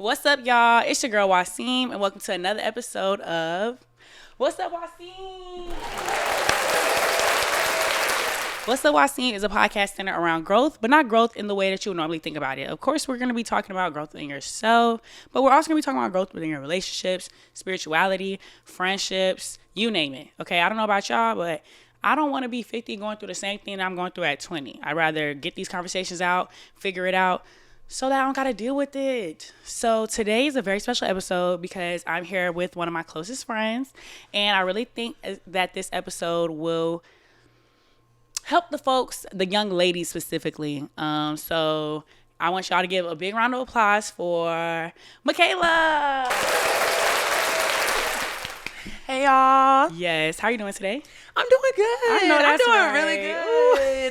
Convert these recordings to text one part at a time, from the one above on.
What's up, y'all? It's your girl Waseem, and welcome to another episode of Wassup Waseem. Wassup Waseem is a podcast centered around growth, but not growth in the way that you would normally think about it. Of course, we're going to be talking about growth in yourself, but we're also going to be talking about growth within your relationships, spirituality, friendships, you name it. Okay, I don't know about y'all, but I don't want to be 50 going through the same thing I'm going through at 20. I'd rather get these conversations out, figure it out, so that I don't got to deal with it. So today is a very special episode because I'm here with one of my closest friends, and I really think that this episode will help the folks, the young ladies specifically. So I want y'all to give a big round of applause for Mikayla. Hey y'all. Yes, how are you doing today? I'm doing good. I know that's I'm doing right. really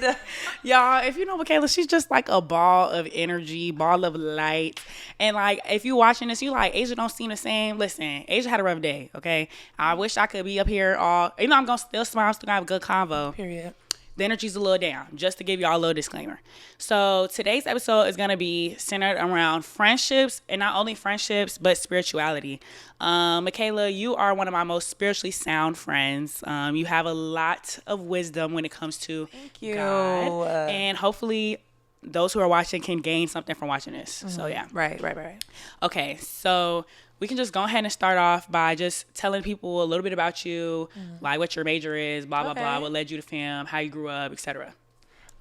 good. Y'all, if you know Mikayla, she's just like a ball of energy, ball of light. And like, if you watching this, you like, Asia don't seem the same. Listen, Asia had a rough day, okay? I wish I could be up here all, I'm going to still smile, I'm still going to have a good convo. Period. The energy's a little down, just to give y'all a little disclaimer. So today's episode is going to be centered around friendships, and not only friendships, but spirituality. Mikayla, you are one of my most spiritually sound friends. You have a lot of wisdom when it comes to Thank you. God, and hopefully those who are watching can gain something from watching this. Mm-hmm. So yeah. Right. Okay, so we can just go ahead and start off by just telling people a little bit about you, like what your major is, blah, blah, blah, what led you to film, how you grew up, etc.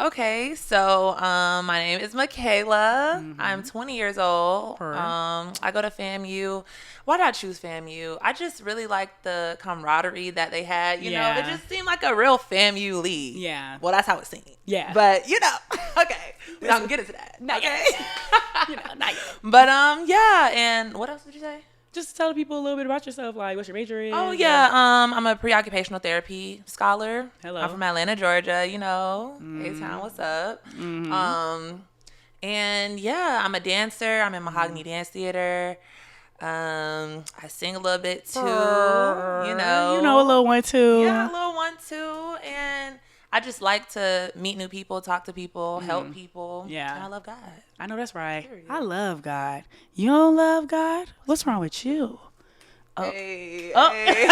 Okay, so my name is Mikayla. Mm-hmm. I'm 20 years old. Her. I go to FAMU. Why did I choose FAMU? I just really liked the camaraderie that they had. You know, Yeah. it just seemed like a real FAMU league. Yeah. Well, that's how it seemed. Yeah. But you know, okay, we don't get into that. Not Okay. You know, not yet. But yeah. And what else did you say? Just tell people a little bit about yourself, like what your major is. Oh yeah, I'm a pre-occupational therapy scholar. Hello. I'm from Atlanta, Georgia. You know, A-Town, what's up? And yeah, I'm a dancer. I'm in Mahogany Dance Theater. I sing a little bit too. You know a little one too. Yeah, a little one too. And I just like to meet new people, talk to people, help people. Yeah. And I love God. I know that's right. Period. I love God. You don't love God? What's wrong with you? Oh. Hey, Oh. hey.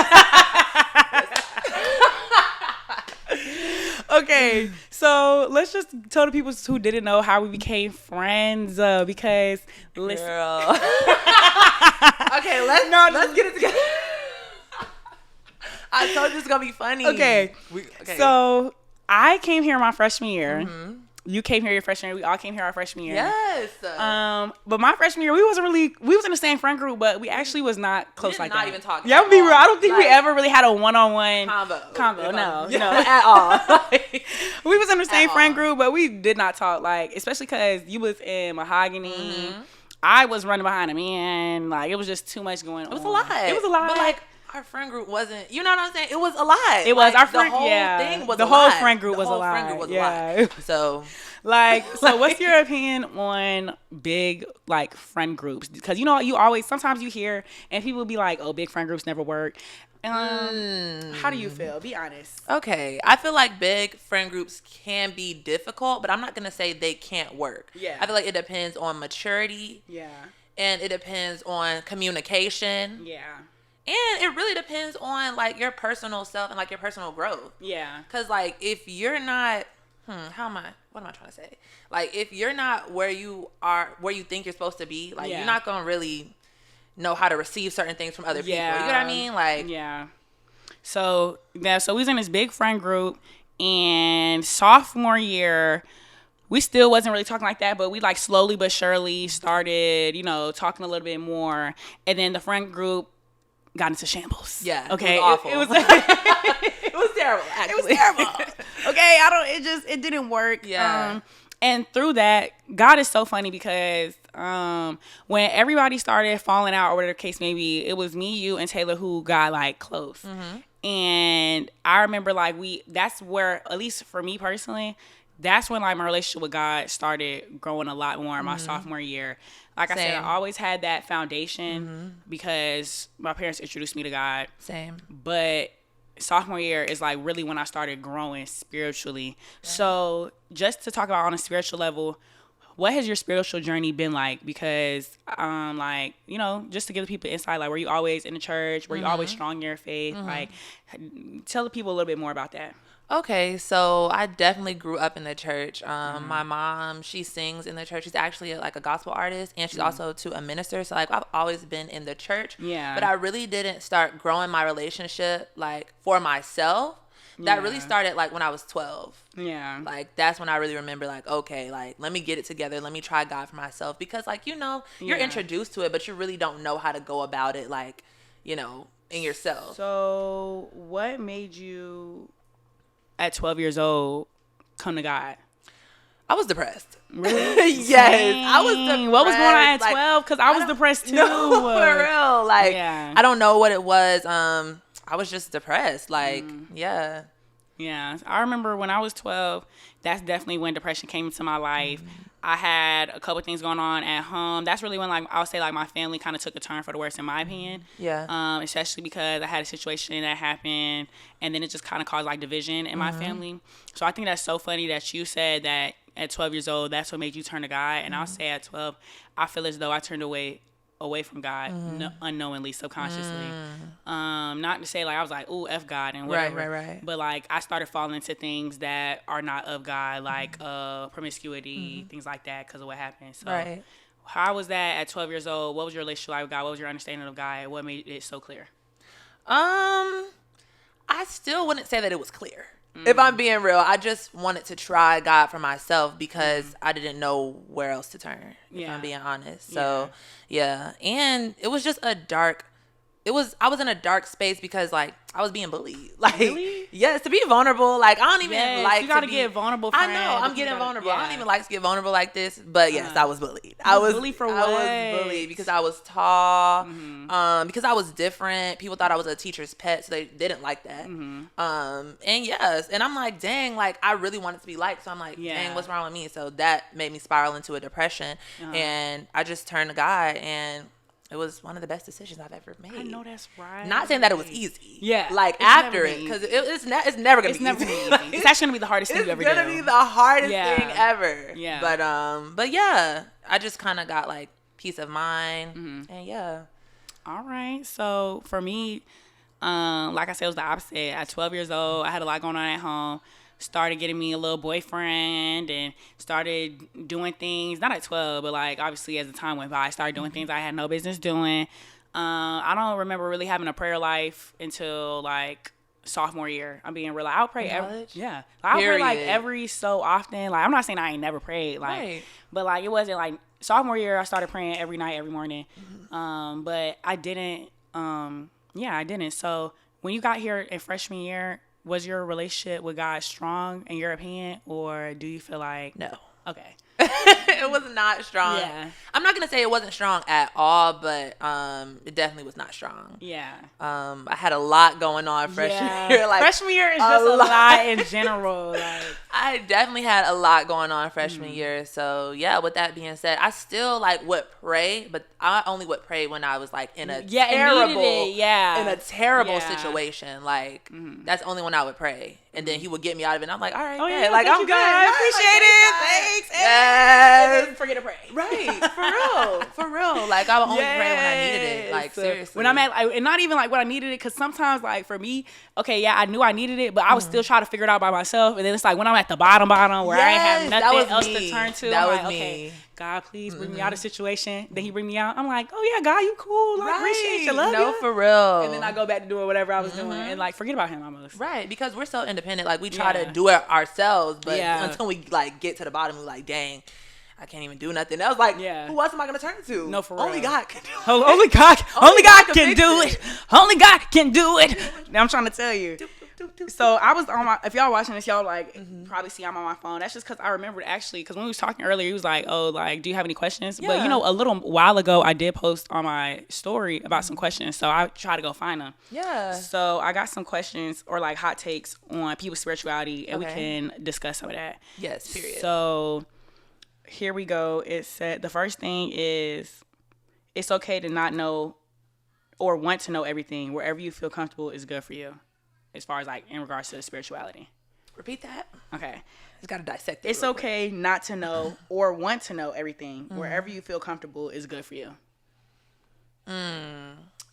Okay, so let's just tell the people who didn't know how we became friends, because listen. Girl. Okay, let's get it together. I told you it's gonna be funny. Okay. So I came here my freshman year. Mm-hmm. You came here your freshman year. We all came here our freshman year. Yes. But my freshman year, we was in the same friend group, but we actually was not close did like not that. even talk Yeah, at I'm be real. all. I don't think we Like, ever really had a one-on-one combo. No, At all. We was in the same At friend all. group, but we did not talk, like, especially because you was in Mahogany. Mm-hmm. I was running behind a man. Like, it was just too much going on. It was a lot. It was a lot. But like our friend group wasn't. You know what I'm saying? It was a lot. It was. Like, Our friend, the whole yeah. thing was the a whole lot. friend group The was a whole lot. friend group was a yeah. lot. So So what's your opinion on big, like, friend groups? Because, you always, sometimes you hear, and people be like, oh, big friend groups never work. How do you feel? Be honest. okay, I feel like big friend groups can be difficult, but I'm not gonna say they can't work. Yeah. I feel like it depends on maturity. Yeah. And it depends on communication. Yeah. And it really depends on like your personal self and like your personal growth. Yeah. Cause like if you're not, what am I trying to say? Like if you're not where you are, where you think you're supposed to be, like Yeah. you're not gonna really know how to receive certain things from other people. You Yeah. know what I mean? Like Yeah. So we was in this big friend group, and sophomore year, we still wasn't really talking like that, but we like slowly but surely started, talking a little bit more, and then the friend group got into shambles. yeah, Okay. it was awful. It was it was terrible. Actually. It was terrible. Okay, it didn't work. Yeah. And through that, God is so funny because when everybody started falling out or whatever the case may be, it was me, you, and Taylor who got like close. Mm-hmm. And I remember like that's where, at least for me personally, that's when like my relationship with God started growing a lot more in my sophomore year. Like I said, Same. I always had that foundation because my parents introduced me to God. Same. But sophomore year is like really when I started growing spiritually. Yeah. So just to talk about on a spiritual level, what has your spiritual journey been like? Because, like, you know, just to give the people insight, like, were you always in the church? Were you always strong in your faith? Like, tell the people a little bit more about that. Okay, so I definitely grew up in the church. My mom, she sings in the church. She's actually like a gospel artist, and she's also too a minister. So like I've always been in the church. Yeah. But I really didn't start growing my relationship like for myself. That really started like when I was 12. Yeah. Like that's when I really remember like, okay, like let me get it together. Let me try God for myself, because like, you know, you're introduced to it, but you really don't know how to go about it, like, you know, in yourself. So what made you at 12 years old come to God? I was depressed. Really? Yes, I was depressed. What was going on at Like, 12? Because I was depressed too. No, for real. Like, Yeah. I don't know what it was. I was just depressed. Like, yeah. Yeah. I remember when I was 12, that's definitely when depression came into my life. I had a couple things going on at home. That's really when, like, I would say, like, my family kind of took a turn for the worse, in my opinion. Yeah. Especially because I had a situation that happened, and then it just kind of caused, like, division in my family. So I think that's so funny that you said that at 12 years old, that's what made you turn to God. And I'll say at 12, I feel as though I turned away from God unknowingly, subconsciously. Not to say like I was like, ooh, F God and whatever. Right. But like I started falling into things that are not of God, like promiscuity, things like that, because of what happened. So how was that at 12 years old? What was your relationship like with God? What was your understanding of God? What made it so clear? I still wouldn't say that it was clear. If I'm being real, I just wanted to try God for myself because I didn't know where else to turn, if I'm being honest. So, yeah. And it was just I was in a dark space because like I was being bullied. Like, really? Yes, to be vulnerable. Like I don't even like you gotta get vulnerable. I know I'm getting vulnerable. I don't even like to get vulnerable like this. But yes, I was bullied. I was bullied for what? I was bullied because I was tall. Because I was different. People thought I was a teacher's pet, so they didn't like that. And yes, and I'm like, dang, like I really wanted to be liked. So I'm like, dang, what's wrong with me? So that made me spiral into a depression, and I just turned to God, and it was one of the best decisions I've ever made. I know that's right. Not saying that it was easy. Yeah. Like after it, because it's never gonna be easy. It's actually gonna be the hardest thing you ever do. It's gonna be the hardest thing ever. Yeah. But yeah, I just kind of got like peace of mind, and yeah. All right. So for me, like I said, it was the opposite. At 12 years old, I had a lot going on at home. Started getting me a little boyfriend and started doing things, not at 12, but like obviously as the time went by, I started doing things I had no business doing. I don't remember really having a prayer life until like sophomore year. I'm being real. Like, I'll pray I'll pray like every so often. Like I'm not saying I ain't never prayed, like, but like it wasn't like sophomore year I started praying every night, every morning. But I didn't. I didn't. So when you got here in freshman year, was your relationship with God strong in your opinion, or do you feel like no? Okay. It was not strong. Yeah. I'm not gonna say it wasn't strong at all, but it definitely was not strong. Yeah. I had a lot going on freshman year. Like freshman year is just a lot in general. Like I definitely had a lot going on freshman year. So yeah, with that being said, I still like would pray, but I only would pray when I was like in a terrible situation. Like that's only when I would pray. And then he would get me out of it. And I'm like, all right, like I'm good. I appreciate it. Thanks. And then forget to pray. Right. For real. Like I would only pray when I needed it. Like seriously. When I'm at, and not even like when I needed it, because sometimes like for me, I knew I needed it, but I would still try to figure it out by myself. And then it's like when I'm at the bottom where I ain't have nothing else to turn to. That I'm was like, me. okay, God, please bring me out of the situation. Then he bring me out. I'm like, oh yeah, God, you cool. Like, appreciate you, love you. For real. And then I go back to doing whatever I was doing and like forget about him almost. Right, because we're so independent. Like we try to do it ourselves, but until we like get to the bottom, we're like, dang, I can't even do nothing else. Like, who else am I gonna turn to? No, for real. Only God can do it. Only God can do it. Only God can do it. Now I'm trying to tell you. So I was on my. If y'all watching this, y'all like probably see I'm on my phone. That's just because I remembered actually. Because when we was talking earlier, he was like, "Oh, like, do you have any questions?" Yeah. But you know, a little while ago, I did post on my story about some questions. So I try to go find them. Yeah. So I got some questions or like hot takes on people's spirituality, and we can discuss some of that. Yes. Period. So here we go. It said the first thing is it's okay to not know or want to know everything. Wherever you feel comfortable is good for you. As far as like in regards to spirituality. Repeat that. Okay. It's got to dissect it. It's okay not to know or want to know everything. Wherever you feel comfortable is good for you.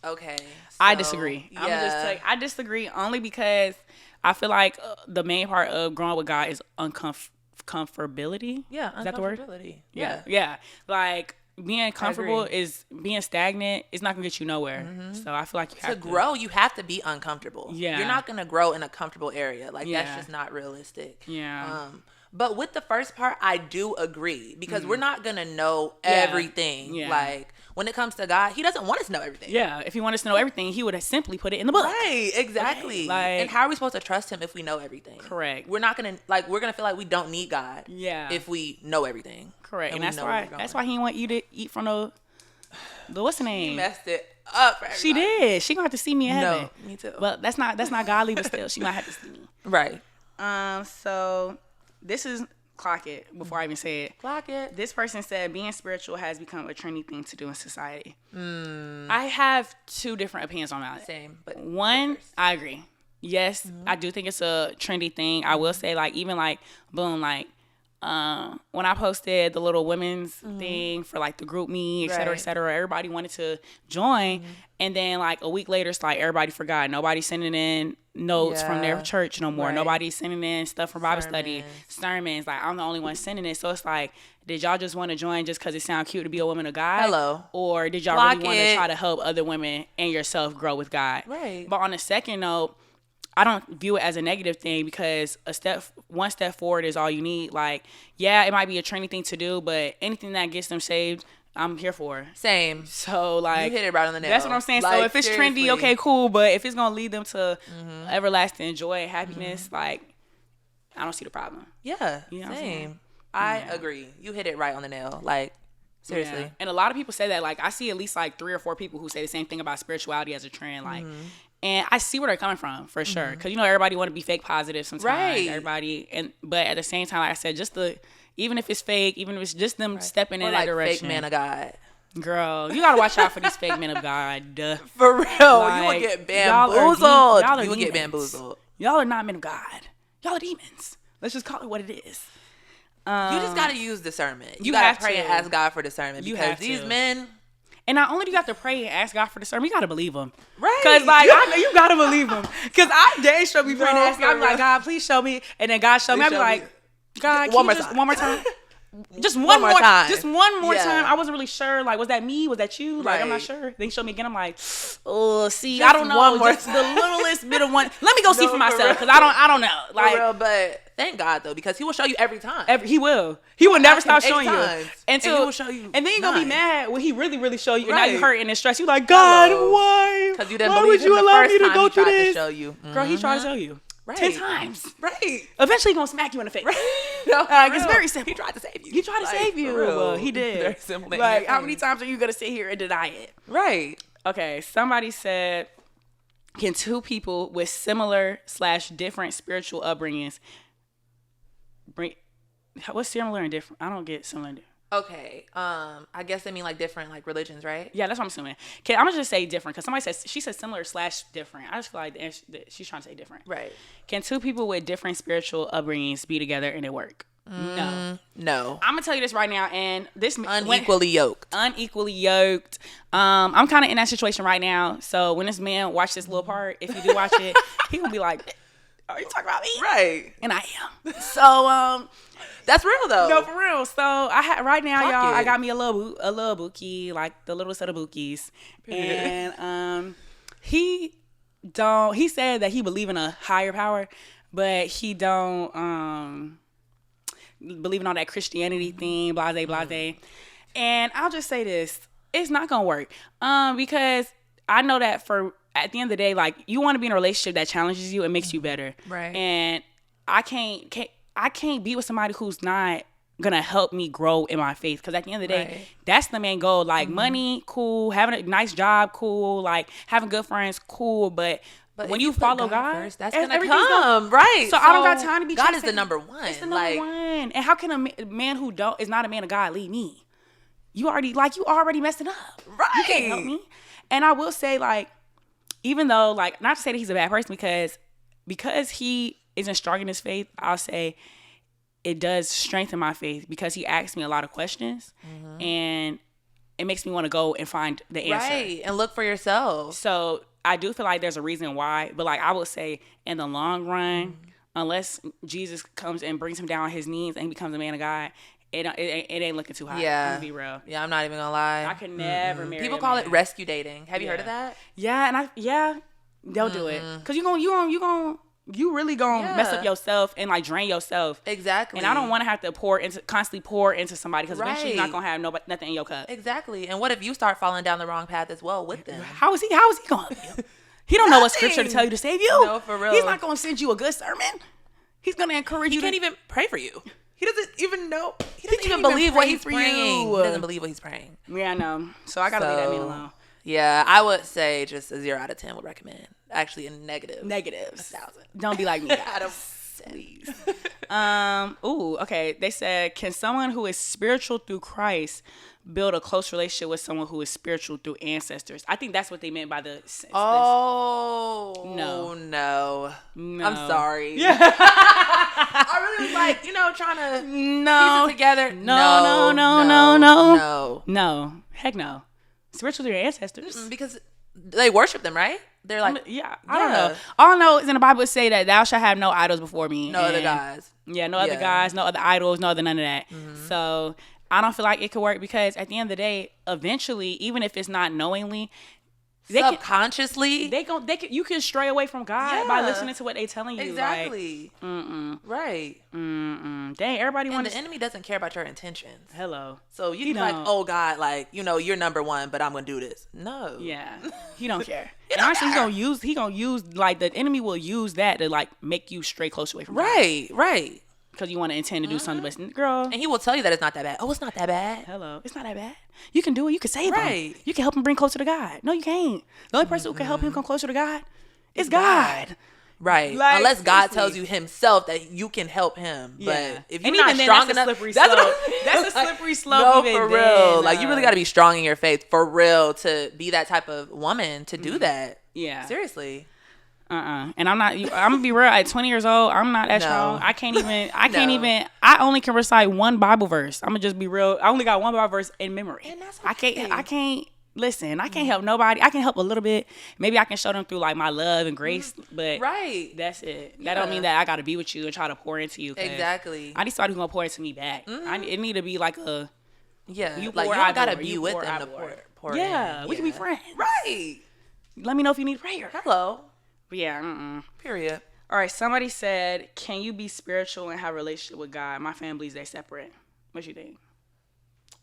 Okay. I disagree. I'm gonna just tell you, I disagree only because I feel like the main part of growing with God is comfortability. Yeah, is that the word? Yeah. Like being comfortable is being stagnant. It's not gonna get you nowhere. So I feel like you have to grow. You have to be uncomfortable. Yeah, you're not gonna grow in a comfortable area. Like that's just not realistic. Yeah. But with the first part, I do agree because we're not gonna know everything. Yeah. Like when it comes to God, He doesn't want us to know everything. Yeah, if He wanted us to know everything, He would have simply put it in the book. Right, exactly. Okay, like, and how are we supposed to trust Him if we know everything? Correct. We're not gonna we're gonna feel like we don't need God. Yeah. If we know everything. Correct, and that's why He didn't want you to eat from the what's the name? She messed it up for everybody. She did. She gonna have to see me in heaven. No, me too. But that's not godly, but still, she might have to see me. Right. So this is. Clock it before I even say it. Clock it. This person said being spiritual has become a trendy thing to do in society. I have two different opinions on that. Same, but one, I agree. Yes, I do think it's a trendy thing. I will say, like, even like, boom, like, when I posted the little women's thing for like the group me, et cetera, everybody wanted to join. And then like a week later, it's like everybody forgot. Nobody's sending in notes from their church no more. Nobody's sending in stuff from Bible study, sermons. Like I'm the only one sending it. So it's like, did y'all just want to join just because it sounds cute to be a woman of God? Hello. Or did y'all really want to try to help other women and yourself grow with God? Right. But on a second note, I don't view it as a negative thing because one step forward is all you need. Like, yeah, it might be a trendy thing to do, but anything that gets them saved, I'm here for. Same. So, like, you hit it right on the nail. That's what I'm saying. Like, so if it's trendy, okay, cool. But if it's gonna lead them to everlasting joy and happiness, like, I don't see the problem. Yeah. You know Same. I agree. You hit it right on the nail. Like, seriously. Yeah. And a lot of people say that. Like, I see at least like 3 or 4 people who say the same thing about spirituality as a trend. Like. And I see where they're coming from for sure, because you know everybody want to be fake positive sometimes. Right. Everybody, but at the same time, like I said, even if it's fake, even if it's just them stepping in that direction. Fake man of God. Girl, you gotta watch out for these fake men of God. For real, like, you would get bamboozled. You would get bamboozled. Y'all are not men of God. Y'all are demons. Let's just call it what it is. You just gotta use discernment. You gotta pray and ask God for discernment because these men. And not only do you have to pray and ask God for discernment, you got to believe him. Right. Because, like, I know you got to believe him. Because I dare show me praying and asking. I'm like, God, please show me. And then God show me. I be like, God, one more time. Just one more time. Just one more time. I wasn't really sure. Like, was that me? Was that you? Like, I'm not sure. Then he showed me again. I'm like, oh, see, I don't know. One more just the littlest bit of one. Let me go see for myself because I don't know. Like, for real, but thank God though, because He will show you every time. He will. He will never stop showing you. And He will show you. And then you're gonna be mad when He really, really show you. And now you hurt and stressed. You like, God, why? Because you didn't believe Him the first time He tried to show you. Girl, He tried to show you. 10 times. Right. Eventually, He's gonna smack you in the face. No, it's very simple. He tried to save you. He tried to save you. Well, He did. Very simple. Like, how many times are you gonna sit here and deny it? Right. Okay. Somebody said, can two people with similar / different spiritual upbringings bring? What's similar and different? I don't get similar and different. Okay. I guess they mean like different like religions, right? Yeah, that's what I'm assuming. Okay, I'm gonna just say different because she said similar / different. I just feel like she's trying to say different. Right. Can two people with different spiritual upbringings be together and it work? No. I'm gonna tell you this right now, and this unequally yoked. Unequally yoked. I'm kind of in that situation right now. So when this man watch this little part, if you do watch it, he gonna be like, "Are you talking about me?" Right. And I am. So that's real though. No, for real. So right now, y'all, I got me a little bookie, like the littlest of the bookies, and he said that he believe in a higher power, but he don't believe in all that Christianity thing, blase. And I'll just say this: it's not gonna work, because I know that at the end of the day, like, you want to be in a relationship that challenges you and makes you better, right? And I can't be with somebody who's not gonna help me grow in my faith, because at the end of the day, that's the main goal. Like, money, cool, having a nice job, cool, like having good friends, cool, but when you follow God first, that's gonna come, right? So I don't got time to be. God is the number one. It's the number one. And how can a man who is not a man of God lead me? You already messing up, right? You can't help me. And I will say, like, even though, like, not to say that he's a bad person, because he isn't strong in his faith, I'll say it does strengthen my faith because he asks me a lot of questions, and it makes me want to go and find the answer. Right, and look for yourself. So I do feel like there's a reason why, but like I would say in the long run, unless Jesus comes and brings him down on his knees and he becomes a man of God, it ain't looking too hot. Yeah. I'm gonna be real. Yeah, I'm not even gonna lie. I could never marry People a call man. it rescue dating. Have you heard of that? Yeah, they'll do it. Cause you really gonna mess up yourself and like drain yourself. Exactly. And I don't want to have to constantly pour into somebody because eventually you're not gonna have nothing in your cup. Exactly. And what if you start falling down the wrong path as well with them? How is he gonna help you? He don't know what scripture to tell you to save you. No, for real. He's not gonna send you a good sermon. He's gonna encourage you. He can't even pray for you. He doesn't even know. He can't doesn't even even believe what pray he's for praying. you. He doesn't believe what he's praying. Yeah, I know. So I gotta leave that man alone. Yeah, I would say just a 0 out of 10 would recommend. Actually, a negative. Negatives. 1,000. Don't be like me, guys. Please. Okay. They said, can someone who is spiritual through Christ build a close relationship with someone who is spiritual through ancestors? I think that's what they meant by the. No. I'm sorry. Yeah. I really was like, trying to piece it together. No. Heck no. Spiritual through your ancestors. Because they worship them, right? They're like, I don't know. All I know is in the Bible it say that thou shalt have no idols before me. No other gods. Yeah, no other gods, no other idols, no other none of that. So I don't feel like it could work because at the end of the day, eventually, even if it's not knowingly, subconsciously, you can stray away from God by listening to what they telling you. Exactly. Like, right. Dang, everybody wants. The enemy doesn't care about your intentions. Hello. So you can be like, oh God, like you're number one, but I'm gonna do this. No. Yeah. He don't care. And honestly, he gonna use like the enemy will use that to like make you stray close away from God. Right. Because you want to intend to do something, but girl. And he will tell you that it's not that bad. Oh, it's not that bad. Hello. It's not that bad. You can do it. You can save him. You can help him bring closer to God. No, you can't. The only person who can help him come closer to God is God. Right. Like, unless God tells you himself that you can help him. Yeah. But if you're not strong enough, that's a slippery slope. No, for real. Like you really got to be strong in your faith for real to be that type of woman to do that. Yeah. Seriously. And I'm gonna be real, at 20 years old, I'm not that strong. I can't even I only can recite one Bible verse. I'm gonna just be real. I only got one Bible verse in memory. And that's okay. I can't listen, I can't help nobody. I can help a little bit. Maybe I can show them through like my love and grace, but that's it. That don't mean that I gotta be with you and try to pour into you. Exactly. I need somebody who's gonna pour into me back. It need to be like a you gotta be with them to pour in. We can be friends. Right. Let me know if you need prayer. Hello. Yeah. Period. All right. Somebody said, "Can you be spiritual and have a relationship with God?" My family's they separate. What you think?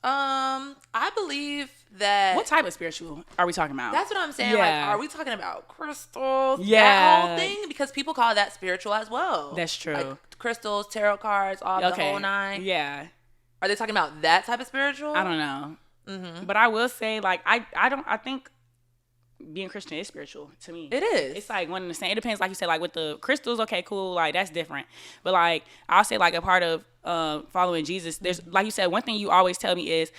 I believe that. What type of spiritual are we talking about? That's what I'm saying. Yeah. Like, are we talking about crystals? Yeah. That whole thing, because people call that spiritual as well. That's true. Like crystals, tarot cards, the whole nine. Yeah. Are they talking about that type of spiritual? I don't know. But I will say, like, I think being Christian is spiritual to me. It is. It's like one and the same. It depends, like you said, like with the crystals, okay, cool, like that's different. But like I'll say, like a part of following Jesus, there's like you said, one thing you always tell me is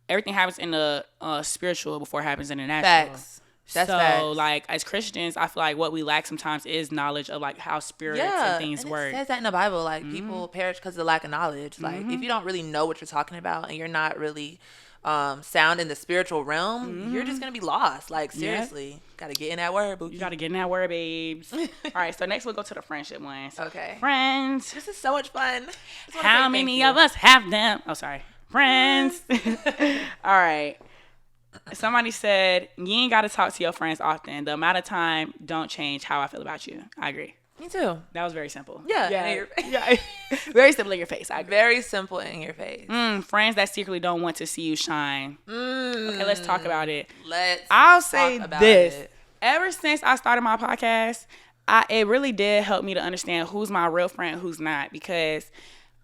everything happens in the spiritual before it happens in the natural. Facts. That's facts. Like as Christians, I feel like what we lack sometimes is knowledge of like how spirits and things work. It says that in the Bible, like people perish because of the lack of knowledge. Like if you don't really know what you're talking about and you're not really sound in the spiritual realm, you're just gonna be lost. Like seriously, gotta get in that word, boo. You gotta get in that word, babes. All right, so next we'll go to the friendship ones. Okay, friends. This is so much fun. How many of us have them? Oh, sorry, friends. All right. Somebody said you ain't gotta talk to your friends often. The amount of time don't change how I feel about you. I agree. Me too. That was very simple. Yeah. Very simple in your face. I agree. Very simple in your face. Friends that secretly don't want to see you shine. Okay, let's talk about it. I'll say this. Ever since I started my podcast, it really did help me to understand who's my real friend, who's not. Because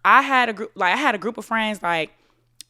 I had a group of friends like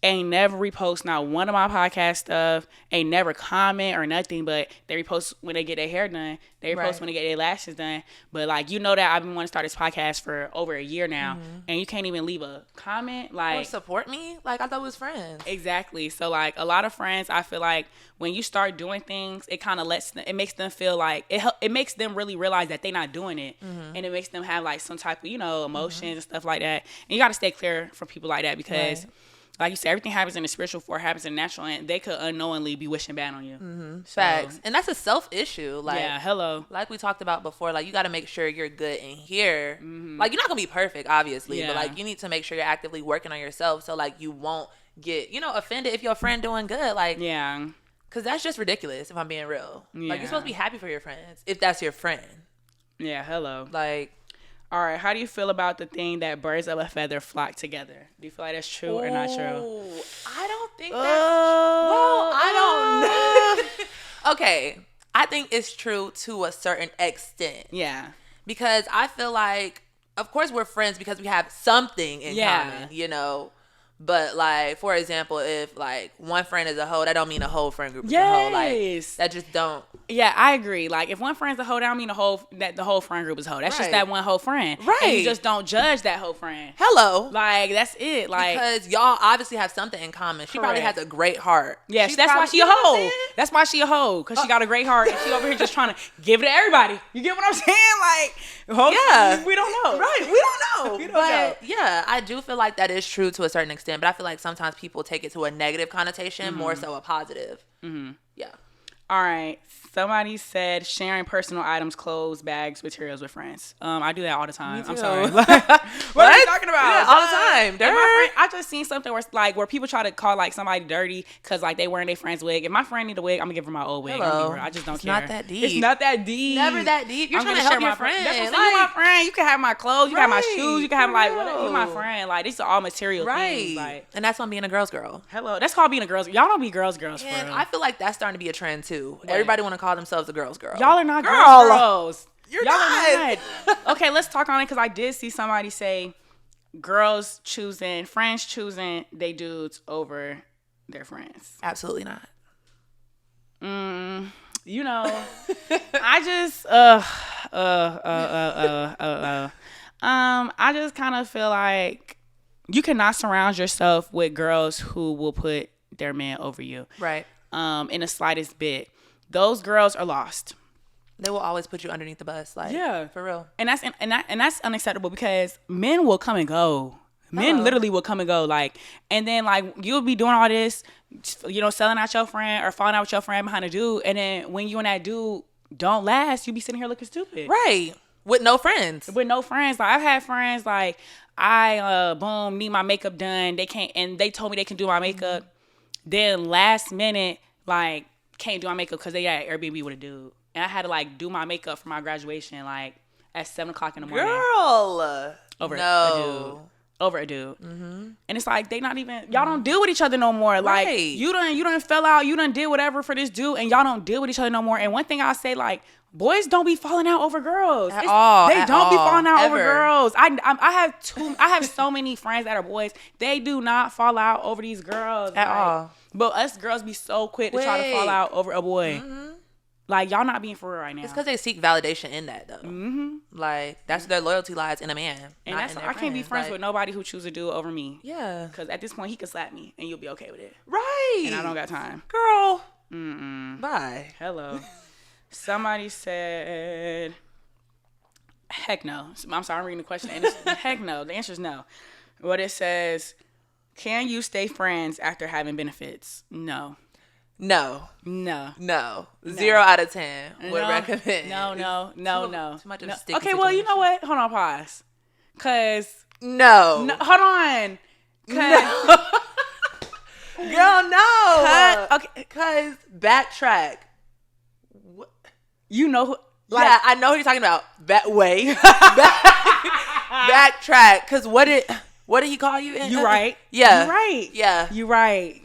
ain't never repost not one of my podcast stuff, ain't never comment or nothing, but they repost when they get their hair done, they repost when they get their lashes done. But like, you know that I've been wanting to start this podcast for over a year now, and you can't even leave a comment like, or support me. Like, I thought we was friends. Exactly. So like, a lot of friends, I feel like when you start doing things, it kind of it makes them feel like it makes them really realize that they're not doing it, and it makes them have like some type of emotions and stuff like that. And you got to stay clear from people like that because. Right. Like you said, everything happens in the spiritual before it happens in the natural, and they could unknowingly be wishing bad on you. So, facts. And that's a self issue. Like, yeah, hello. Like we talked about before, like, you got to make sure you're good in here. Like, you're not going to be perfect, obviously, but, like, you need to make sure you're actively working on yourself so, like, you won't get, offended if your friend doing good. Like, yeah. Because that's just ridiculous, if I'm being real. Yeah. Like, you're supposed to be happy for your friends, if that's your friend. Yeah, hello. Like... All right, how do you feel about the thing that birds of a feather flock together? Do you feel like that's true or not true? I don't think that's well, I don't know. Okay, I think it's true to a certain extent. Yeah. Because I feel like, of course, we're friends because we have something in common, But, like, for example, if, like, one friend is a hoe, that don't mean a whole friend group is a hoe. Like, that just don't. Yeah, I agree. Like, if one friend's a hoe, that don't mean the whole friend group is a hoe. That's just that one whole friend. Right. And you just don't judge that whole friend. Hello. Like, that's it. Like, because y'all obviously have something in common. She probably has a great heart. Yeah, that's why she a hoe. That's why she a hoe. Because she got a great heart and she over here just trying to give it to everybody. You get what I'm saying? Like, we don't know. Right. We don't know. We don't know. Yeah, I do feel like that is true to a certain extent. But I feel like sometimes people take it to a negative connotation more so a positive. Yeah. All right. Somebody said sharing personal items, clothes, bags, materials with friends. I do that all the time. I'm sorry. What are you talking about? Yeah, all the time. I just seen something where people try to call like somebody dirty because like they wearing their friend's wig. If my friend need a wig, I'm gonna give her my old wig. I just don't care. It's not that deep. It's not that deep. Never that deep. You're trying to help your friend. That's what I'm saying. You're my friend. You can have my clothes. You can have my shoes. You can have like whatever. You're my friend. Like these are all material things. Like, and that's on being a girl's girl. Hello. That's called being a girl's. Y'all don't be girls for real. I feel like that's starting to be a trend too. Everybody want to call themselves a girl's girl. Y'all are not girls. Y'all not. Okay, let's talk on it because I did see somebody say friends choosing they dudes over their friends. Absolutely not. I just I just kind of feel like you cannot surround yourself with girls who will put their man over you. Right. In the slightest bit. Those girls are lost. They will always put you underneath the bus, like, yeah, for real. And that's unacceptable because men will come and go. Men literally will come and go, like, and then like you'll be doing all this, selling out your friend or falling out with your friend behind a dude, and then when you and that dude don't last, you be sitting here looking stupid, right? With no friends. Like I've had friends like I need my makeup done. They can't, and they told me they can do my makeup. Then last minute, like, can't do my makeup because they at Airbnb with a dude. And I had to, like, do my makeup for my graduation, like, at 7 o'clock in the morning. Girl! Over a dude. Mm-hmm. And it's like, they not even, y'all don't deal with each other no more. Right. Like, you done fell out, you done did whatever for this dude, and y'all don't deal with each other no more. And one thing I'll say, like, boys don't be falling out over girls. They don't be falling out over girls. I have so many friends that are boys. They do not fall out over these girls. At all. But us girls be so quick to try to fall out over a boy. Mm-hmm. Like, y'all not being for real right now. It's because they seek validation in that, though. Mm-hmm. Like, that's their loyalty lies in a man. And I can't be friends with nobody who chooses to do it over me. Yeah. Because at this point, he could slap me, and you'll be okay with it. Right. And I don't got time. Girl. Mm-mm. Bye. Hello. Somebody said, heck no. I'm sorry, I'm reading the question. And heck no. The answer is no. What it says, can you stay friends after having benefits? No. 0 out of 10 would recommend. No. Too much of a sticky okay, well, you know what? Hold on, pause. Cause no. Hold on. No. Girl, no. Okay, cause backtrack. What? You know who? Like, yeah, I know who you're talking about. Backtrack. Cause what did he call you? You right. Yeah. You right. Yeah. You right.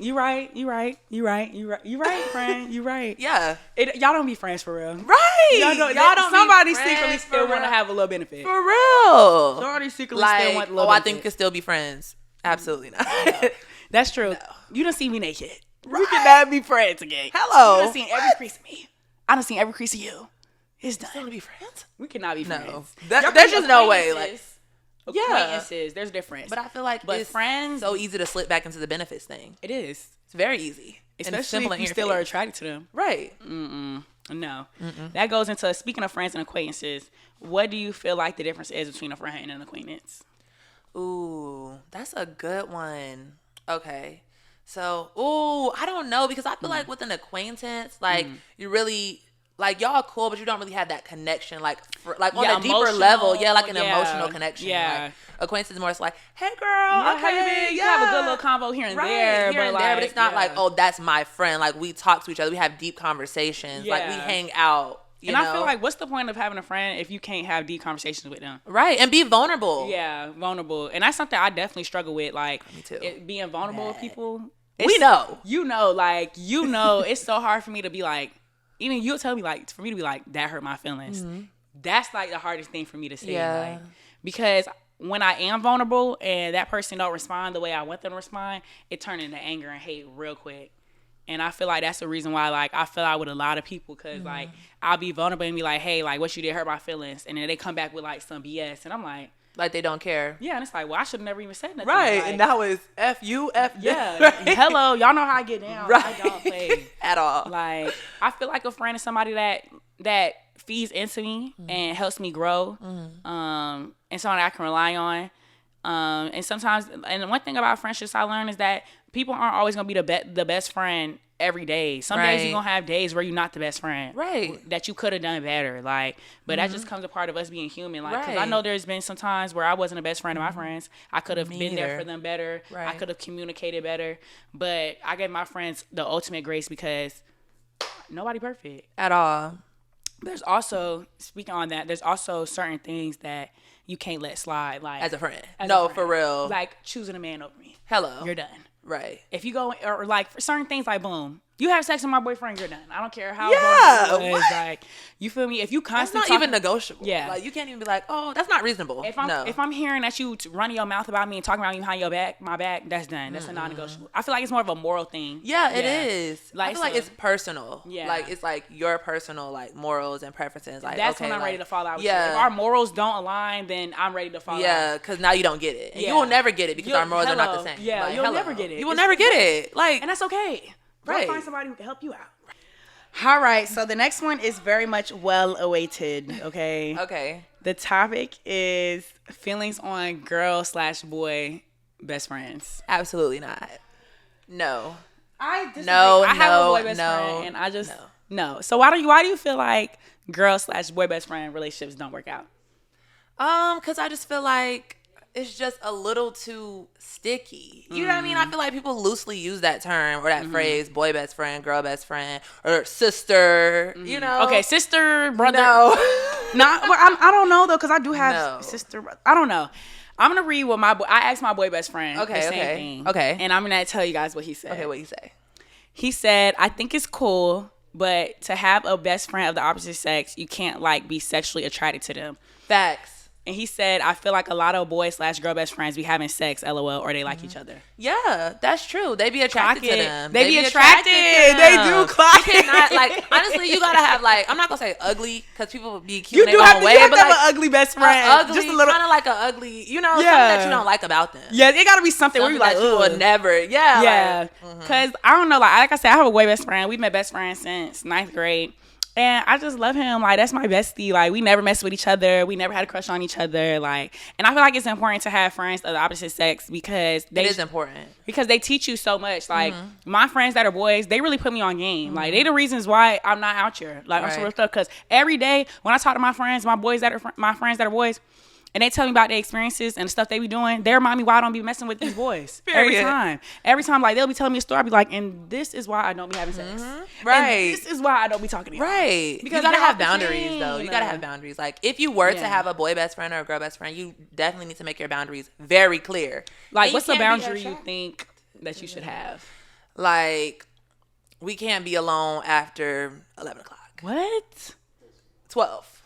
Friend. You right. Yeah. Y'all don't be friends for real. Right. Y'all don't. Somebody secretly still want to have a little benefit. For real. Somebody secretly still want a little benefit. I think we could still be friends. Absolutely not. That's true. No. You done see me naked. Right. We cannot be friends again. Hello. You done seen every crease of me. I done seen every crease of you. It's done. Still to be friends? We cannot be friends. No. There's just no way. Like, acquaintances, there's difference. But I feel like it's friends, so easy to slip back into the benefits thing. it is. It's very easy. Especially if you still are attracted to them. Right. No. That goes into, speaking of friends and acquaintances, what do you feel like the difference is between a friend and an acquaintance? Ooh, that's a good one. Okay. So, I don't know, because I feel like with an acquaintance, like, you really, like, y'all cool, but you don't really have that connection, like, on a deeper level. Yeah, like an emotional connection. Yeah. Like, acquaintance is more like, hey, girl, okay, you have a good little convo here and there. But it's not like, oh, that's my friend. Like, we talk to each other. We have deep conversations. Like, we hang out. You know? I feel like, what's the point of having a friend if you can't have deep conversations with them? Right, and be vulnerable. Yeah, vulnerable. And that's something I definitely struggle with. Like, me too. Being vulnerable with people. We know. It's so hard for me to be like, even you'll tell me, like, for me to be like, that hurt my feelings. That's like the hardest thing for me to say. Yeah. Like, because when I am vulnerable and that person don't respond the way I want them to respond, it turns into anger and hate real quick. And I feel like that's the reason why, like, I feel out with a lot of people, because, like, I'll be vulnerable and be like, hey, like, what you did hurt my feelings. And then they come back with, like, some BS. And I'm like they don't care. Yeah, and it's like, well, I should have never even said nothing. Right, like, and now it's F you, F yeah. Right? Hello, y'all know how I get down. Right. I don't play. At all. Like, I feel like a friend is somebody that feeds into me and helps me grow. And someone I can rely on. And sometimes, and one thing about friendships I learned is that people aren't always going to be the best friend every day. Some days you're going to have days where you're not the best friend. Right. That you could have done better. Like, but that just comes a part of us being human. Like, because I know there's been some times where I wasn't the best friend of my friends. I could have been there for them better. Right. I could have communicated better. But I gave my friends the ultimate grace because nobody perfect. At all. There's also, speaking on that, there's also certain things that you can't let slide. Like, as a friend. No, for real. Like choosing a man over me. Hello. You're done. Right. If you go, or like for certain things, like boom, you have sex with my boyfriend, you're done. I don't care how. Yeah. What? Like, you feel me? If you constantly, that's not even negotiable. Yeah. Like, you can't even be like, oh, that's not reasonable. If I'm hearing that you running your mouth about me and talking about me behind my back, that's done. That's a non-negotiable. I feel like it's more of a moral thing. Yeah, it is. Like, I feel like it's personal. Yeah. Like, it's like your personal, like, morals and preferences. Like, that's okay, when I'm like, ready to fall out with you. If our morals don't align, then I'm ready to fall out. Yeah, because now you don't get it. And you will never get it because our morals are not the same. Yeah, like, you'll never get it. You will never get it. Like, and that's okay. Right. Go find somebody who can help you out. All right, so the next one is very much well awaited, okay? Okay. The topic is feelings on girl/boy best friends. Absolutely not. No. I disagree. No, I have a boy best no, friend, and I just no. So why do you feel like girl/boy best friend relationships don't work out? Because I just feel like it's just a little too sticky. You know what I mean? I feel like people loosely use that term or that phrase, boy best friend, girl best friend, or sister, you know? Okay, sister, brother. No. I don't know, though, because I do have sister, I don't know. I'm going to read what I asked my boy best friend the same thing. Okay. And I'm going to tell you guys what he said. Okay, what you say? He said, I think it's cool, but to have a best friend of the opposite sex, you can't, like, be sexually attracted to them. Facts. And he said, I feel like a lot of boy/girl best friends be having sex, LOL, or they like each other. Yeah, that's true. They be attracted to them. They be attracted. They do clock it. Cannot, like, honestly, you gotta have, like, I'm not gonna say ugly, because people be cute you in their own way. You have but to have like, an ugly best friend. Ugly, just a little, kind of like an ugly, you know, something that you don't like about them. Yeah, it gotta be something where you like, you would never. Yeah. Yeah. Because I don't know, like I said, I have a boy best friend. We've been best friends since 9th grade. And I just love him. Like, that's my bestie. Like, we never messed with each other. We never had a crush on each other. Like, and I feel like it's important to have friends of the opposite sex because it is important. Because they teach you so much. Like, my friends that are boys, they really put me on game. Like, they the reasons why I'm not out here. Like, I'm so real stuff. Because every day when I talk to my friends, my friends that are boys, and they tell me about their experiences and the stuff they be doing, they remind me why I don't be messing with these boys. Every time, like, they'll be telling me a story, I'll be like, and this is why I don't be having sex. Right. And this is why I don't be talking to you. Right. Because you gotta have boundaries, though. You gotta have boundaries. Like, if you were to have a boy best friend or a girl best friend, you definitely need to make your boundaries very clear. Like, what's the boundary you think that you should have? Like, we can't be alone after 11 o'clock. What? 12.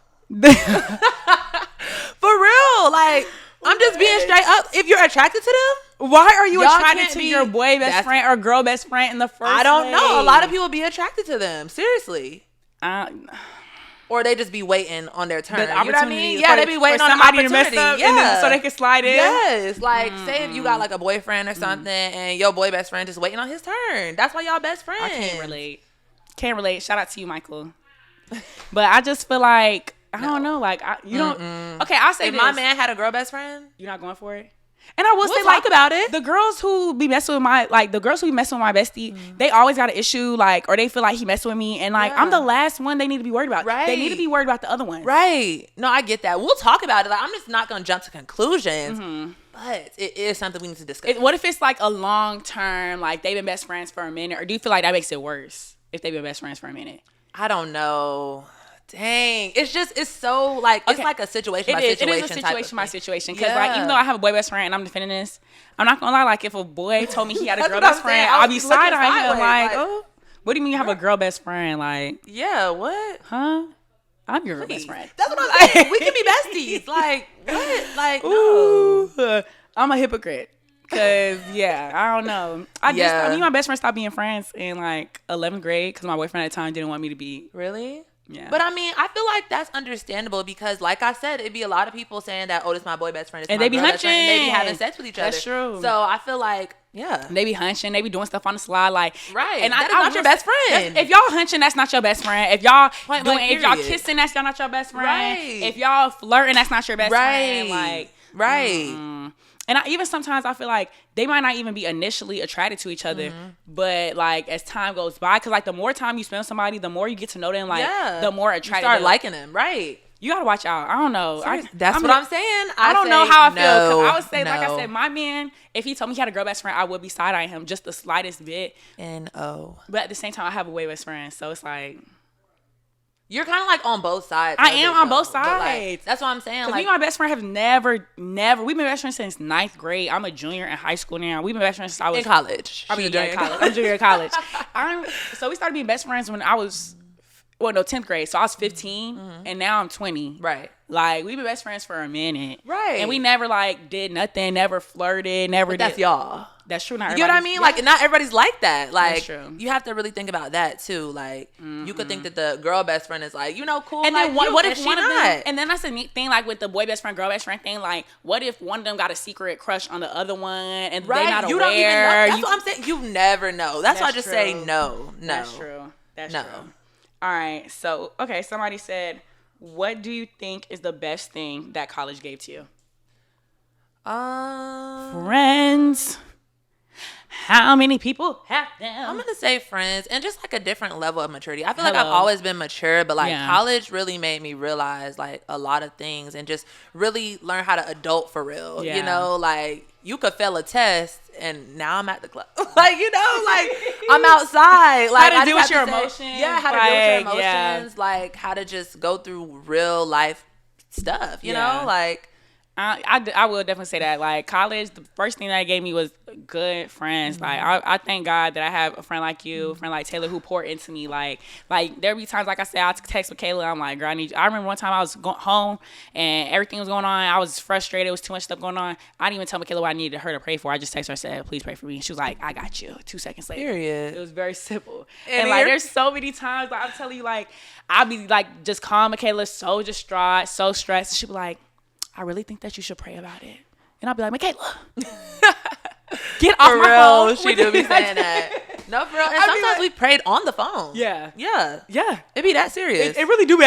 For real, like, I'm just being straight up. If you're attracted to them, Why are you Y'all attracted can't to be- your boy best that's- friend or girl best friend in the first I don't know. A place? lot of people be attracted to them. Seriously. Or they just be waiting on their turn. The You know what I opportunity mean? for- Yeah, they be waiting for on the somebody to opportunity. mess up yeah. and then so they can slide in. Yes. Like, say if you got like a boyfriend or something and your boy best friend just waiting on his turn. That's why y'all best friends. I can't relate. Can't relate. Shout out to you, Michael. But I just feel like, I don't know. Like, you don't. Okay, I'll say If this. my man had a girl best friend, You're not going for it? And I will we'll say, talk like, about it. the girls who be messing with my bestie, they always got an issue, like, or they feel like he messing with me, and like, I'm the last one they need to be worried about. Right. They need to be worried about the other ones. Right. No, I get that. We'll talk about it. Like, I'm just not gonna jump to conclusions, but it is something we need to discuss. What if it's like a long term, like they've been best friends for a minute, or do you feel like that makes it worse if they've been best friends for a minute? I don't know. Dang, it's so like it's like a situation by situation. It is a situation by situation. Because Yeah. like, even though I have a boy best friend and I'm defending this, I'm not gonna lie. Like, if a boy told me he had a That's girl what I'm best friend, saying. I'll I'll be be looking side eyeing him. sideways, Like, like, oh, what do you mean you have a girl best friend? Like, Yeah, what? huh? I'm your girl best friend. That's what I'm saying. We can be besties. Like what? Like no. Ooh, I'm a hypocrite. Cause yeah, I don't know. I me and my best friend stopped being friends in like 11th grade because my boyfriend at the time didn't want me to be. Really? Yeah. But I mean, I feel like that's understandable because, like I said, it'd be a lot of people saying that, oh, this is my boy best friend. And they be hunching. And they be having sex with each other. That's true. So I feel like, yeah. They be hunching. They be doing stuff on the slide. Like, Right. And That is not your best friend. If y'all hunching, that's not your best friend. If y'all if y'all period. kissing, that's not your best friend. Right. If y'all flirting, that's not your best friend. Right. Like, Right. And even sometimes I feel like they might not even be initially attracted to each other, but like as time goes by, because like the more time you spend with somebody, the more you get to know them. Like the more attracted. You start liking them, right? You gotta watch out. I don't know. That's what I'm saying. I don't know how I feel. Because I would say, no. like I said, my man, if he told me he had a girl best friend, I would be side eyeing him just the slightest bit. N-O. But at the same time, I have a way best friend, so it's like. You're kind of like on both sides. I am on both But, sides. like, that's what I'm saying. Because Like, me and my best friend have never. We've been best friends since 9th grade. I'm a junior in high school now. We've been best friends since I was in college. I'm a junior in college. I'm a junior in college. So we started being best friends when I was, 10th grade. So I was 15, and now I'm 20. Right. Like, we've been best friends for a minute. Right. And we never, like, did nothing, never flirted, never did. That's y'all. That's true. Not You know what I mean? Like, not everybody's like that. Like, true. you have to really think about that too. Like, you could think that the girl best friend is like, cool. And like then what you, if and one she of them? not? And then that's a neat thing, like with the boy best friend, girl best friend thing. Like, what if one of them got a secret crush on the other one and Right? they not You aware? don't even know. That's what I'm saying. You never know. That's why I just say true. no. That's true. That's No. true. All right. So, okay. Somebody said, what do you think is the best thing that college gave to you? Friends. How many people have them? I'm gonna say friends and just like a different level of maturity. I feel like I've always been mature, but like college really made me realize like a lot of things and just really learn how to adult for real. Yeah. You know, like you could fail a test and now I'm at the club. Like, like I'm outside. Like how to I deal just with your have to say- emotions. Yeah, how to deal with your Yeah. emotions. Like how to just go through real life stuff. You know, like. I will definitely say that. Like, college, the first thing that it gave me was good friends. Like, I thank God that I have a friend like you, a friend like Taylor, who poured into me. Like there be times, like I said, I text Mikayla. I'm like, girl, I need you. I remember one time I was home and everything was going on. I was frustrated. It was too much stuff going on. I didn't even tell Mikayla what I needed her to pray for. I just texted her and said, please pray for me. She was like, I got you. 2 seconds later. Period. It was very simple. And like, there's so many times, like, I'm telling you, like, I'll be, like, just calm Mikayla, so distraught, so stressed. She'll be like, I really think that you should pray about it. And I'll be like, Mikayla, get off my phone. She do be saying that. No, for real. And sometimes we prayed on the phone. Yeah. Yeah. Yeah. It be that serious. It really do be.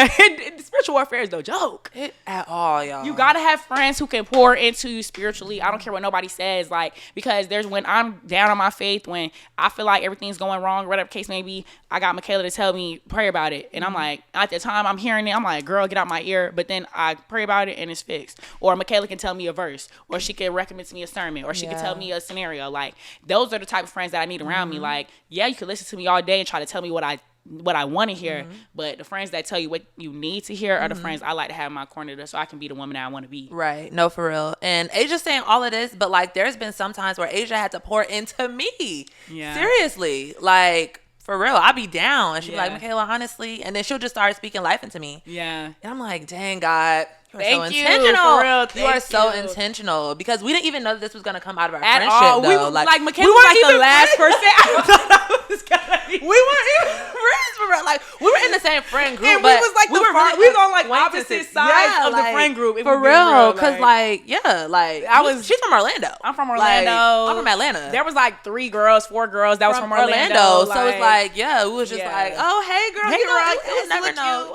Spiritual warfare is no joke. At all, y'all. You gotta have friends who can pour into you spiritually. I don't care what nobody says, like, because there's when I'm down on my faith, when I feel like everything's going wrong, whatever case may be, I got Mikayla to tell me, pray about it. And I'm like, at the time I'm hearing it, I'm like, girl, get out my ear. But then I pray about it and it's fixed. Or Mikayla can tell me a verse, or she can recommend to me a sermon, or she can tell me a scenario. Like, those are the type of friends that I need around me. Like, yeah, you can listen to me all day and try to tell me what I want to hear, but the friends that tell you what you need to hear are the friends I like to have in my corner so I can be the woman that I want to be. Right. No, for real. And Asia's saying all of this, but like there's been some times where Asia had to pour into me. Yeah. Seriously. Like, for real. I'll be down. And she'll be like, Mikayla, honestly. And then she'll just start speaking life into me. Yeah. And I'm like, dang, God. Thank you. Intentional. For real. You are so you. intentional because we didn't even know that this was gonna come out of our At friendship. all. Though. We were, like Mikayla we was like even the last person I thought I was gonna be. We weren't even friends for real. Like we were in the same friend group, and but we was like we was on like opposite sides of the friend group. For real, because like she's from Orlando. I'm from Orlando. I'm from Atlanta. There was like 4 girls that was from Orlando. So it's like, we was just like, oh hey girl, hey girl, you never know.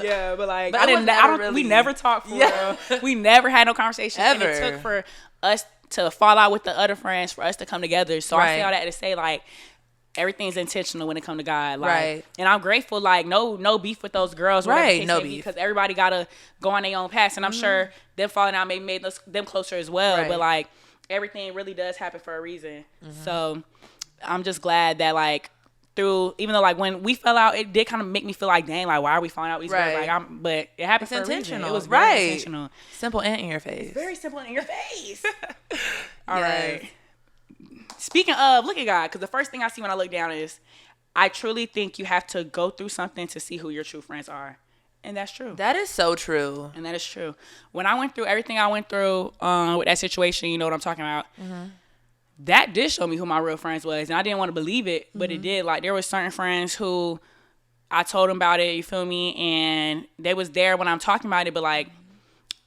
Yeah, but like we never talked for real. We never had no conversation ever. And it took for us to fall out with the other friends for us to come together. So I say all that to say like everything's intentional when it comes to God. Like, and I'm grateful. Like no beef with those girls. Right. No beef because everybody gotta go on their own path. And I'm sure them falling out maybe made them closer as well. Right. But like everything really does happen for a reason. So I'm just glad that like through, even though like when we fell out, it did kind of make me feel like, dang, like why are we falling out with these girls? Like but it happened for intentional. A reason. It was very intentional. Simple and in your face. Very simple and in your face. All right. Speaking of, look at God, because the first thing I see when I look down is, I truly think you have to go through something to see who your true friends are. And that's true. That is so true. And that is true. When I went through everything I went through with that situation, you know what I'm talking about, that did show me who my real friends was. And I didn't want to believe it, but it did. Like, there were certain friends who I told them about it, you feel me? And they was there when I'm talking about it, but like,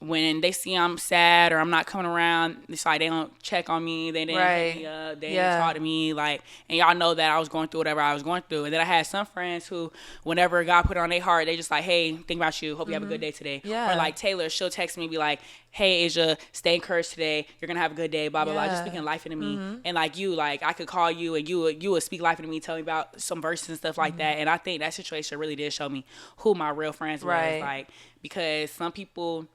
when they see I'm sad or I'm not coming around, it's like they don't check on me. They didn't hit me up. They didn't talk to me. Like, and y'all know that I was going through whatever I was going through. And then I had some friends who, whenever God put it on their heart, they just like, hey, think about you. Hope you have a good day today. Or like Taylor, she'll text me and be like, hey, Asia, stay encouraged today. You're going to have a good day, blah, blah, blah. Just speaking life into me. And like you, like I could call you and you would speak life into me, tell me about some verses and stuff like that. And I think that situation really did show me who my real friends was. Like, because some people,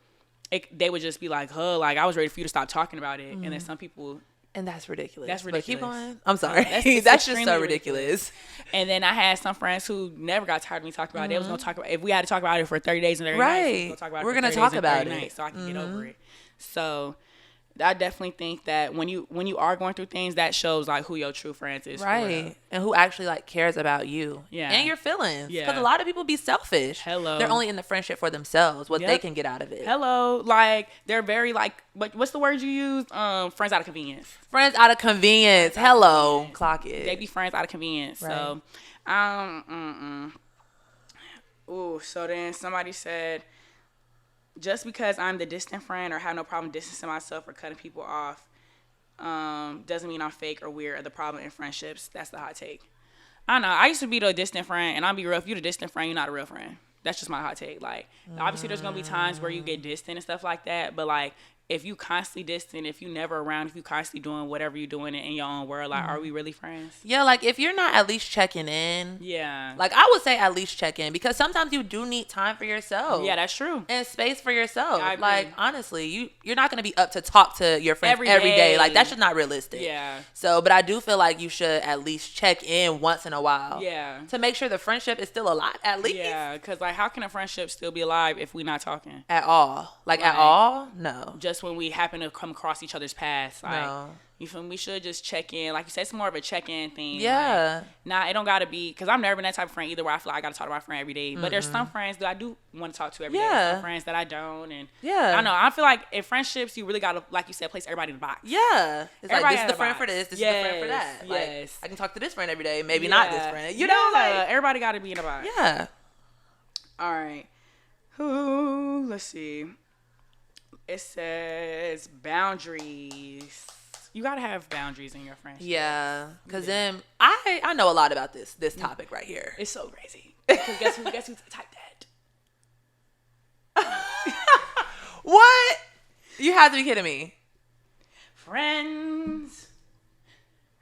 they would just be like, like I was ready for you to stop talking about it. And then some people, and that's ridiculous. That's ridiculous. But keep going. I'm sorry. That's just so ridiculous. And then I had some friends who never got tired of me talking about it. They was gonna talk about, if we had to talk about it for 30 days and 30 nights, we're gonna talk about it so I can get over it. So I definitely think that when you are going through things, that shows like who your true friends is, right? And who actually like cares about you, and your feelings. Because a lot of people be selfish. They're only in the friendship for themselves, what they can get out of it. Like they're very like, what's the word you use? Friends out of convenience. Friends out of convenience. Clock it. They be friends out of convenience. Right. So, so then somebody said, just because I'm the distant friend or have no problem distancing myself or cutting people off doesn't mean I'm fake or weird or the problem in friendships. That's the hot take. I don't know. I used to be the distant friend, and I'll be real. If you're the distant friend, you're not a real friend. That's just my hot take. Like, obviously there's going to be times where you get distant and stuff like that, but like, if you constantly distant, if you never around, if you constantly doing whatever you're doing in your own world, like, are we really friends? Yeah, like, if you're not at least checking in. Yeah. Like, I would say at least check in, because sometimes you do need time for yourself. Yeah, that's true. And space for yourself. Yeah, like, honestly, you're not going to be up to talk to your friends every day. Like, that's just not realistic. Yeah. So, but I do feel like you should at least check in once in a while. Yeah. To make sure the friendship is still alive, at least. Yeah, because, like, how can a friendship still be alive if we're not talking? At all. Like, at all? No. Just when we happen to come across each other's paths. Like, no. You feel me? We should just check in. Like you said, it's more of a check-in thing. Yeah. Like, it don't got to be, because I've never been that type of friend either where I feel like I got to talk to my friend every day. But there's some friends that I do want to talk to every day. There's some friends that I don't. And I don't know. I feel like in friendships, you really got to, like you said, place everybody in the box. Yeah. It's like, this is the friend for this. This is the friend for that. Like, I can talk to this friend every day. Maybe not this friend. You know? Like, everybody got to be in the box. Yeah. All right. Let's see. It says boundaries. You gotta have boundaries in your friendship. Yeah, because then I know a lot about this topic right here. It's so crazy. Because guess who typed that? What? You have to be kidding me. Friends.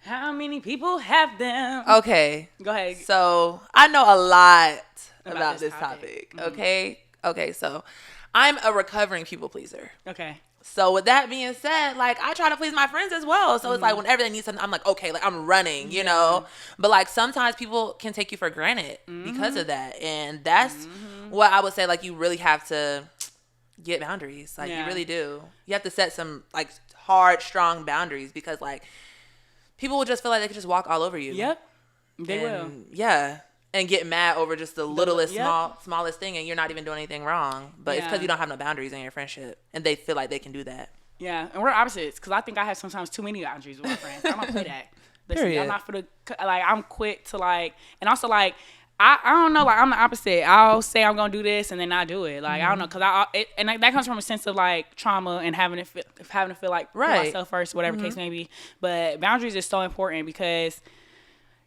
How many people have them? Okay. Go ahead. So I know a lot about this topic. Mm-hmm. Okay. So I'm a recovering people pleaser. Okay. So with that being said, like, I try to please my friends as well. So it's like, whenever they need something, I'm like, okay, like, I'm running, you know? But like, sometimes people can take you for granted because of that. And that's what I would say, like, you really have to get boundaries. Like, you really do. You have to set some, like, hard, strong boundaries, because like, people will just feel like they can just walk all over you. Yep. They will. Yeah. and get mad over just the littlest, smallest thing, and you're not even doing anything wrong. But it's because you don't have no boundaries in your friendship, and they feel like they can do that. Yeah, and we're opposites because I think I have sometimes too many boundaries with my friends. I'm gonna play that. Listen, I'm not for the like. I'm quick to like, and also like. I don't know, like I'm the opposite. I'll say I'm gonna do this and then not do it. Like I don't know, cause that comes from a sense of like trauma and having to feel like put myself first, whatever case may be. But boundaries is so important because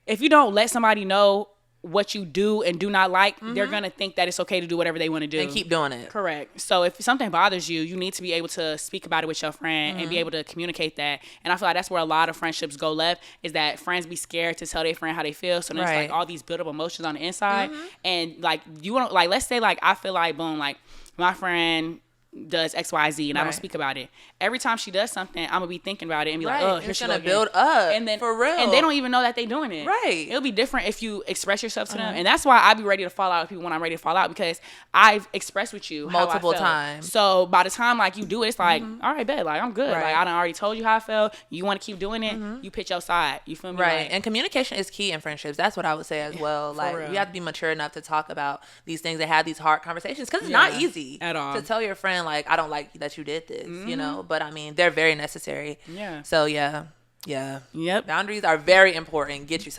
if you don't let somebody know what you do and do not like, they're gonna think that it's okay to do whatever they want to do and keep doing it. Correct. So if something bothers you, you need to be able to speak about it with your friend and be able to communicate that. And I feel like that's where a lot of friendships go left, is that friends be scared to tell their friend how they feel. So there's like all these built up emotions on the inside, and like you want to, like, let's say like I feel like boom, like my friend does XYZ and I don't speak about it. Every time she does something, I'm gonna be thinking about it and be like, oh, it's gonna build up, and then for real, and they don't even know that they doing it. Right. It'll be different if you express yourself to them, and that's why I be ready to fall out with people when I'm ready to fall out, because I've expressed with you multiple how I felt. times. So by the time like you do it, it's like, all right, bet, like I'm good. Like I done already told you how I felt. You want to keep doing it? You pitch your side. You feel me? Right. Like, and communication is key in friendships. That's what I would say as well. Like you have to be mature enough to talk about these things and have these hard conversations, because it's not easy at all to tell your friend like, I don't like that you did this, you know. But I mean, they're very necessary. Yeah. So yeah. Yep. Boundaries are very important. Get you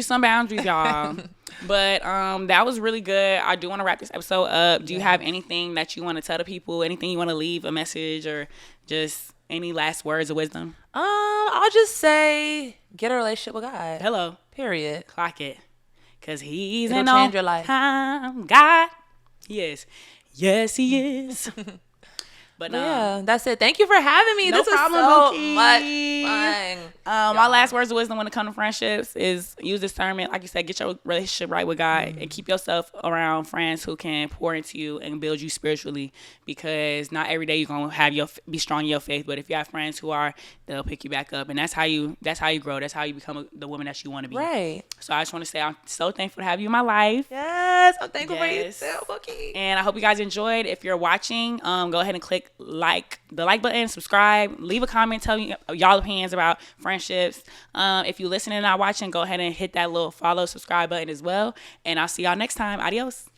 some boundaries, y'all. But that was really good. I do want to wrap this episode up. Do you have anything that you want to tell the people? Anything you want to leave a message, or just any last words of wisdom? I'll just say, get a relationship with God. Hello. Period. Clock it. Cause He's It'll change your life. God. He is. Yes, He is. But yeah, that's it. Thank you for having me. No this problem, was so Bookie. much fun. My last words of wisdom when it comes to friendships is use discernment. Like you said, get your relationship right with God, and keep yourself around friends who can pour into you and build you spiritually, because not every day you're going to have be strong in your faith, but if you have friends who are, they'll pick you back up, and that's how you grow. That's how you become the woman that you want to be. Right. So I just want to say I'm so thankful to have you in my life. Yes, I'm thankful for you too, Bookie. And I hope you guys enjoyed. If you're watching, go ahead and click the like button, subscribe, leave a comment, tell me y'all opinions about friendships. If you listening and not watching, go ahead and hit that little follow, subscribe button as well. And I'll see y'all next time. Adios.